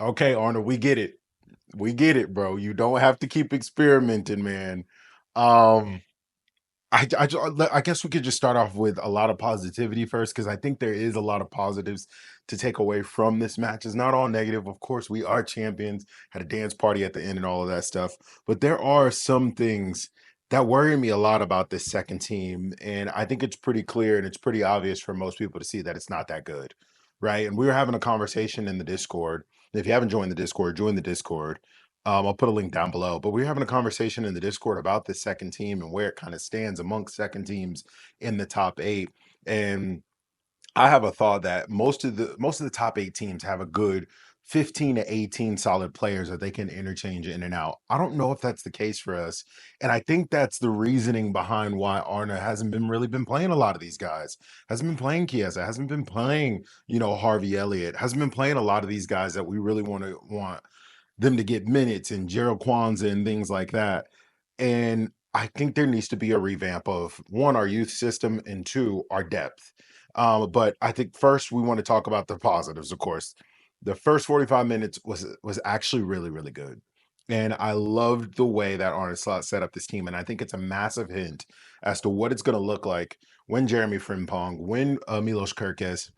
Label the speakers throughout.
Speaker 1: Okay, Arnold, we get it. We get it, bro. You don't have to keep experimenting, man. Um, I guess we could just start off with a lot of positivity first, because I think there is a lot of positives to take away from this match. It's not all negative. Of course, we are champions, had a dance party at the end and all of that stuff. But there are some things that worry me a lot about this second team. And I think it's pretty clear and it's pretty obvious for most people to see that it's not that good. Right. And we were having a conversation in the Discord. If you haven't joined the Discord, join the Discord. I'll put a link down below, but we are having a conversation in the Discord about this second team and where it kind of stands amongst second teams in the top eight. And I have a thought that most of the top eight teams have a good 15 to 18 solid players that they can interchange in and out. I don't know if that's the case for us. And I think that's the reasoning behind why Arne hasn't been really been playing a lot of these guys. Hasn't been playing Chiesa, hasn't been playing, Harvey Elliott, hasn't been playing a lot of these guys that we really want them to get minutes and Gerald Quansah and things like that. And I think there needs to be a revamp of one, our youth system, and two, our depth. But I think first we want to talk about the positives, of course. The first 45 minutes was actually really, really good. And I loved the way that Arne Slot set up this team. And I think it's a massive hint as to what it's going to look like when Jeremy Frimpong, when Milos Kerkez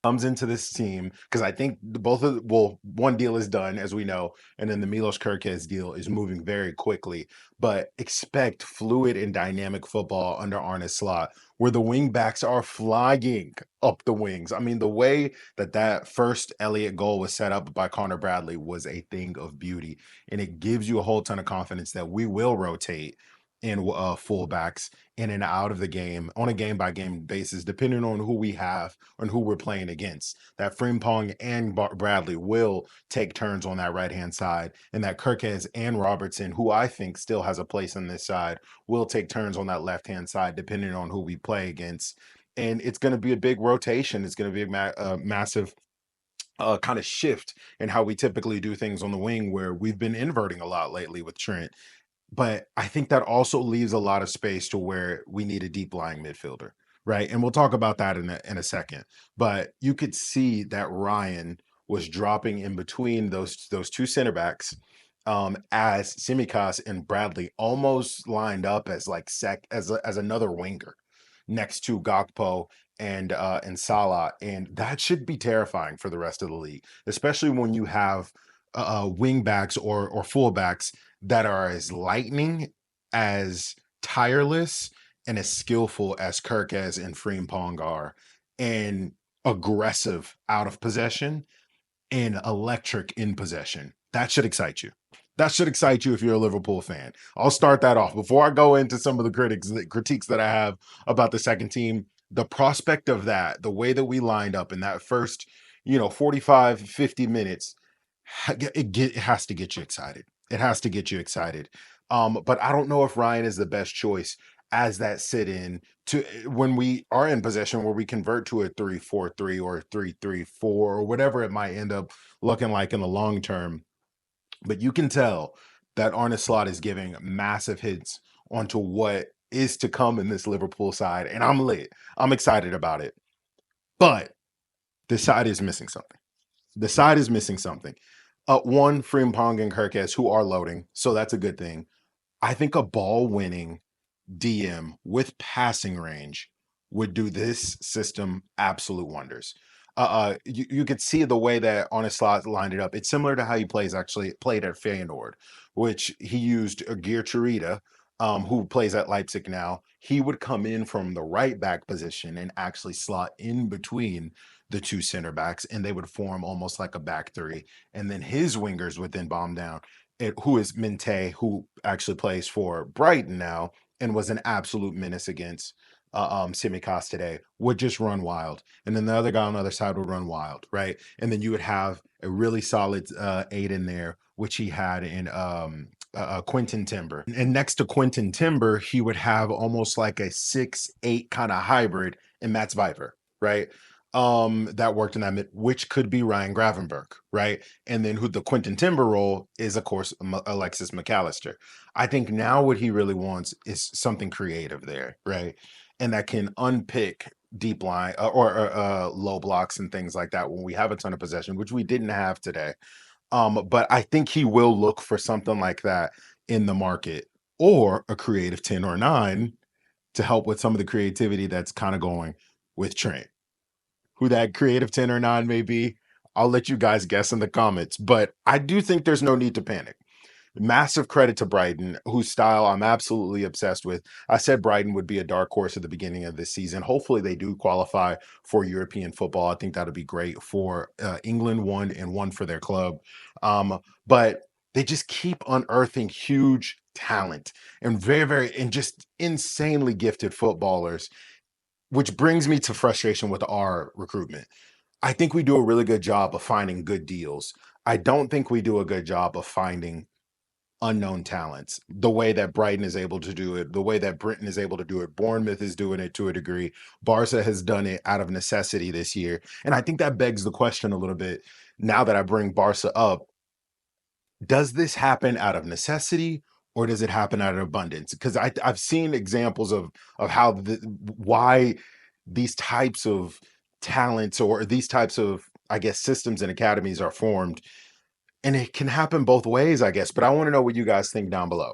Speaker 1: comes into this team, because I think one deal is done, as we know, and then the Milos Kerkez deal is moving very quickly. But expect fluid and dynamic football under Arne Slot, where the wing backs are flying up the wings. I mean, the way that first Elliott goal was set up by Connor Bradley was a thing of beauty, and it gives you a whole ton of confidence that we will rotate in fullbacks in and out of the game on a game by game basis, depending on who we have and who we're playing against. That Frimpong and Bradley will take turns on that right hand side, and that Kerkez and Robertson, who I think still has a place on this side, will take turns on that left hand side, depending on who we play against. And it's going to be a big rotation. It's going to be a massive kind of shift in how we typically do things on the wing, where we've been inverting a lot lately with Trent. But I think that also leaves a lot of space to where we need a deep lying midfielder, right? And we'll talk about that in a second. But you could see that Ryan was dropping in between those two center backs, as Simicas and Bradley almost lined up as like as another winger next to Gakpo and Salah, and that should be terrifying for the rest of the league, especially when you have wing backs or fullbacks that are as lightning, as tireless, and as skillful as Kerkez and Frimpong are, and aggressive out of possession and electric in possession. That should excite you. That should excite you if you're a Liverpool fan. I'll start that off before I go into some of the critiques that I have about the second team. The prospect of that, the way that we lined up in that first, 45, 50 minutes, it has to get you excited. It has to get you excited. But I don't know if Ryan is the best choice as that sit in to when we are in possession, where we convert to a 3-4-3 or 3-3-4 or whatever it might end up looking like in the long term. But you can tell that Arne Slot is giving massive hits onto what is to come in this Liverpool side, and I'm lit. I'm excited about it. But the side is missing something. The side is missing something. One, Frimpong and Kerkez, who are loading, so that's a good thing. I think a ball winning DM with passing range would do this system absolute wonders. You could see the way that Arne Slot lined it up. It's similar to how he played at Feyenoord, which he used Gear Chirita, who plays at Leipzig now. He would come in from the right back position and actually slot in between the two center backs, and they would form almost like a back three. And then his wingers would then bomb down. Who is Minte, who actually plays for Brighton now and was an absolute menace against Simicas today, would just run wild. And then the other guy on the other side would run wild, right? And then you would have a really solid eight in there, which he had in Quentin Timber. And next to Quentin Timber, he would have almost like a 6-8 kind of hybrid in Matt's Viper, right? That worked in that mid, which could be Ryan Gravenberg, right? And then who the Quentin Timber role is, of course, Alexis McAllister. I think now what he really wants is something creative there, right? And that can unpick deep line or low blocks and things like that when we have a ton of possession, which we didn't have today. But I think he will look for something like that in the market, or a creative 10 or 9 to help with some of the creativity that's kind of going with Trent. Who that creative 10 or 9 may be, I'll let you guys guess in the comments. But I do think there's no need to panic. Massive credit to Brighton, whose style I'm absolutely obsessed with. I said Brighton would be a dark horse at the beginning of this season. Hopefully, they do qualify for European football. I think that'll be great for England, one, and one for their club. But they just keep unearthing huge talent and and just insanely gifted footballers, which brings me to frustration with our recruitment. I think we do a really good job of finding good deals. I don't think we do a good job of finding unknown talents the way that Brighton is able to do it, the way that Britain is able to do it. Bournemouth is doing it to a degree. Barca has done it out of necessity this year. And I think that begs the question a little bit now that I bring Barca up. Does this happen out of necessity, or does it happen out of abundance? Because I've seen examples of how why these types of talents or these types of, I guess, systems and academies are formed, and it can happen both ways, I guess. But I want to know what you guys think down below.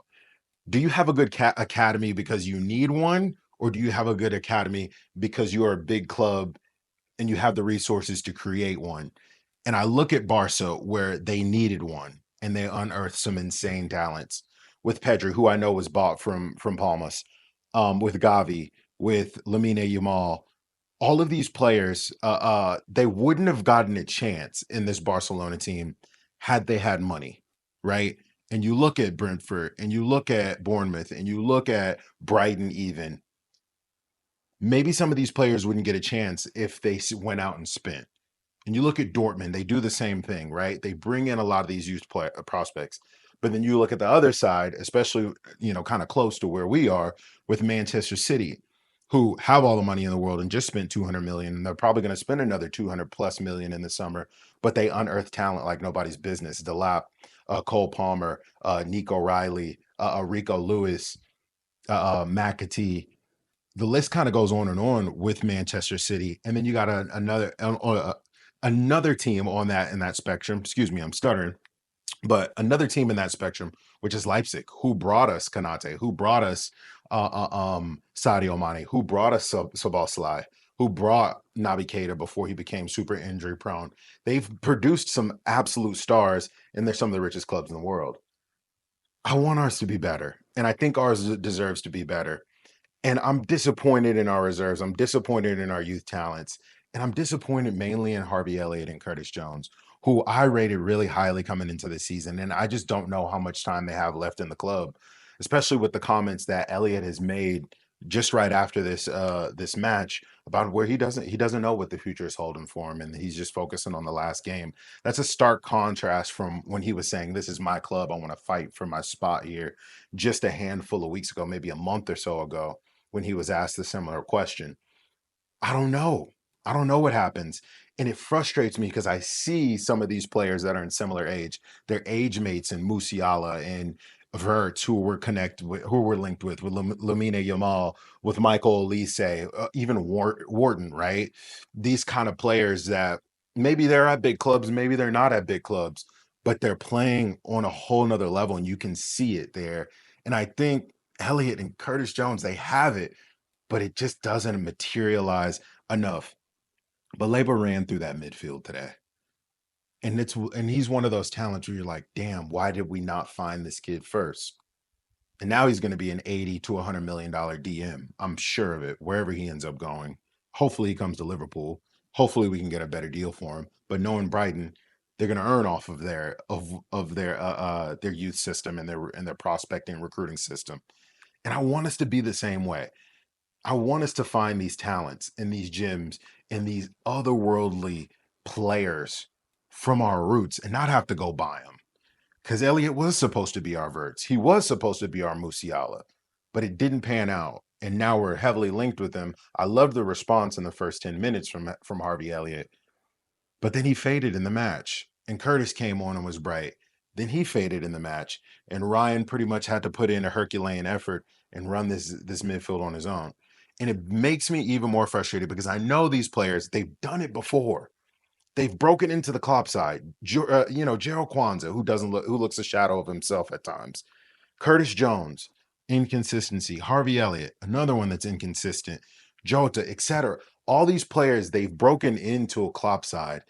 Speaker 1: Do you have a good academy because you need one, or do you have a good academy because you are a big club and you have the resources to create one? And I look at Barca where they needed one and they unearthed some insane talents with Pedri, who I know was bought from Palmas, with Gavi, with Lamine Yamal. All of these players, they wouldn't have gotten a chance in this Barcelona team had they had money, right? And you look at Brentford and you look at Bournemouth and you look at Brighton, even maybe some of these players wouldn't get a chance if they went out and spent. And you look at Dortmund, they do the same thing, right? They bring in a lot of these youth prospects. But then you look at the other side, especially, kind of close to where we are with Manchester City, who have all the money in the world and just spent 200 million. And they're probably going to spend another 200 plus million in the summer, but they unearth talent like nobody's business. Delap, Cole Palmer, Nico Riley, Rico Lewis, McAtee. The list kind of goes on with Manchester City. And then you got another team on that in that spectrum. Excuse me, I'm stuttering. But another team in that spectrum, which is Leipzig, who brought us Kanate, who brought us Sadio Mane, who brought us Szoboszlai, who brought Naby Keita before he became super injury prone. They've produced some absolute stars, and they're some of the richest clubs in the world. I want ours to be better, and I think ours deserves to be better. And I'm disappointed in our reserves. I'm disappointed in our youth talents. And I'm disappointed mainly in Harvey Elliott and Curtis Jones, who I rated really highly coming into the season. And I just don't know how much time they have left in the club, especially with the comments that Elliott has made just right after this match about where he doesn't know what the future is holding for him, and he's just focusing on the last game. That's a stark contrast from when he was saying, "This is my club. I want to fight for my spot here," just a handful of weeks ago, maybe a month or so ago, when he was asked a similar question. I don't know. I don't know what happens. And it frustrates me because I see some of these players that are in similar age, their age mates in Musiala and Wirtz, who we're connected with, who we're linked with Lamine Yamal, with Michael Olise, even Wharton, right? These kind of players that maybe they're at big clubs, maybe they're not at big clubs, but they're playing on a whole nother level and you can see it there. And I think Elliott and Curtis Jones, they have it, but it just doesn't materialize enough. But Labor ran through that midfield today. And he's one of those talents where you're like, damn, why did we not find this kid first? And now he's going to be an 80 to $100 million DM. I'm sure of it, wherever he ends up going. Hopefully he comes to Liverpool. Hopefully we can get a better deal for him. But knowing Brighton, they're going to earn off of their youth system and their prospecting recruiting system. And I want us to be the same way. I want us to find these talents in these gyms and these otherworldly players from our roots and not have to go buy them. Because Elliott was supposed to be our Wirtz. He was supposed to be our Musiala, but it didn't pan out. And now we're heavily linked with him. I loved the response in the first 10 minutes from Harvey Elliott, but then he faded in the match. And Curtis came on and was bright. Then he faded in the match. And Ryan pretty much had to put in a Herculean effort and run this midfield on his own. And it makes me even more frustrated because I know these players, they've done it before. They've broken into the Klopp side. Gerald Quansah, who looks a shadow of himself at times. Curtis Jones, inconsistency. Harvey Elliott, another one that's inconsistent. Jota, etc. All these players, they've broken into a Klopp side,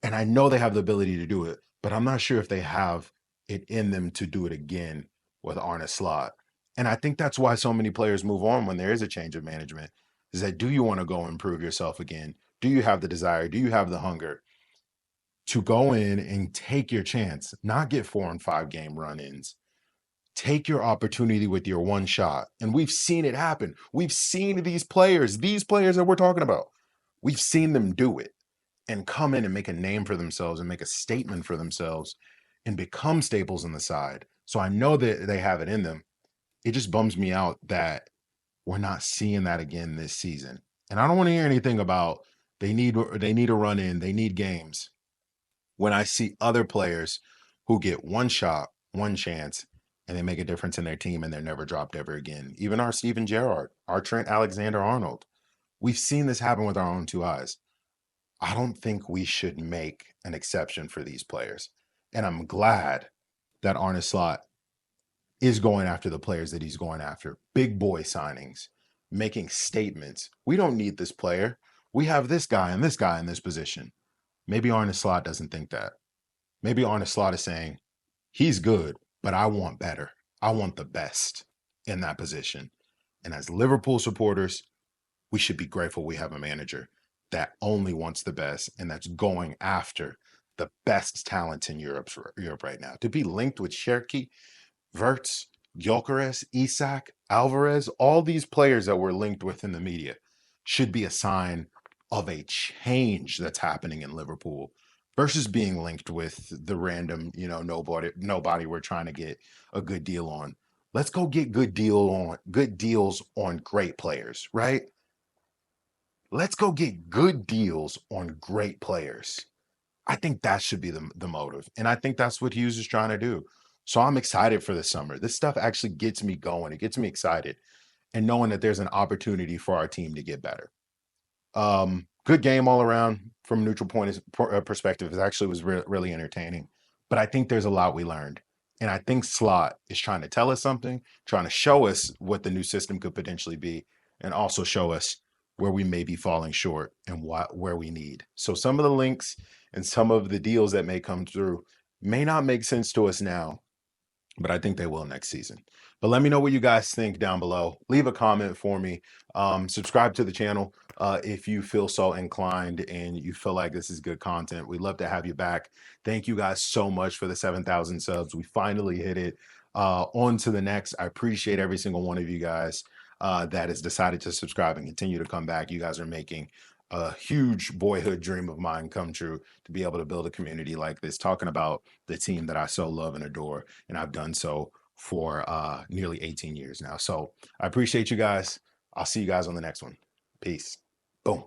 Speaker 1: and I know they have the ability to do it, but I'm not sure if they have it in them to do it again with Arne Slot. And I think that's why so many players move on when there is a change of management. Is that, do you want to go improve yourself again? Do you have the desire? Do you have the hunger to go in and take your chance, not get 4 and 5 game run-ins? Take your opportunity with your one shot. And we've seen it happen. We've seen these players that we're talking about, we've seen them do it and come in and make a name for themselves and make a statement for themselves and become staples in the side. So I know that they have it in them. It just bums me out that we're not seeing that again this season. And I don't want to hear anything about they need a run in, they need games, when I see other players who get one shot, one chance, and they make a difference in their team and they're never dropped ever again. Even our Steven Gerrard, our Trent Alexander-Arnold. We've seen this happen with our own 2 eyes. I don't think we should make an exception for these players. And I'm glad that Arne Slot is going after the players that he's going after. Big boy signings, making statements. We don't need this player. We have this guy and this guy in this position. Maybe Arne Slot doesn't think that. Maybe Arne Slot is saying, he's good, but I want better. I want the best in that position. And as Liverpool supporters, we should be grateful we have a manager that only wants the best and that's going after the best talent in Europe right now. To be linked with Cherki, Wirtz, Gyökeres, Isak, Alvarez, all these players that we're linked with in the media should be a sign of a change that's happening in Liverpool versus being linked with the random, nobody we're trying to get a good deal on. Let's go get good deals on great players, right? Let's go get good deals on great players. I think that should be the motive. And I think that's what Hughes is trying to do. So I'm excited for the summer. This stuff actually gets me going. It gets me excited. And knowing that there's an opportunity for our team to get better. Good game all around from a neutral perspective. It actually was really entertaining. But I think there's a lot we learned. And I think Slot is trying to tell us something, trying to show us what the new system could potentially be, and also show us where we may be falling short and where we need. So some of the links and some of the deals that may come through may not make sense to us now, but I think they will next season. But let me know what you guys think down below. Leave a comment for me. Subscribe to the channel if you feel so inclined and you feel like this is good content. We'd love to have you back. Thank you guys so much for the 7,000 subs. We finally hit it. On to the next. I appreciate every single one of you guys that has decided to subscribe and continue to come back. You guys are making a huge boyhood dream of mine come true, to be able to build a community like this, talking about the team that I so love and adore. And I've done so for nearly 18 years now. So I appreciate you guys. I'll see you guys on the next one. Peace. Boom.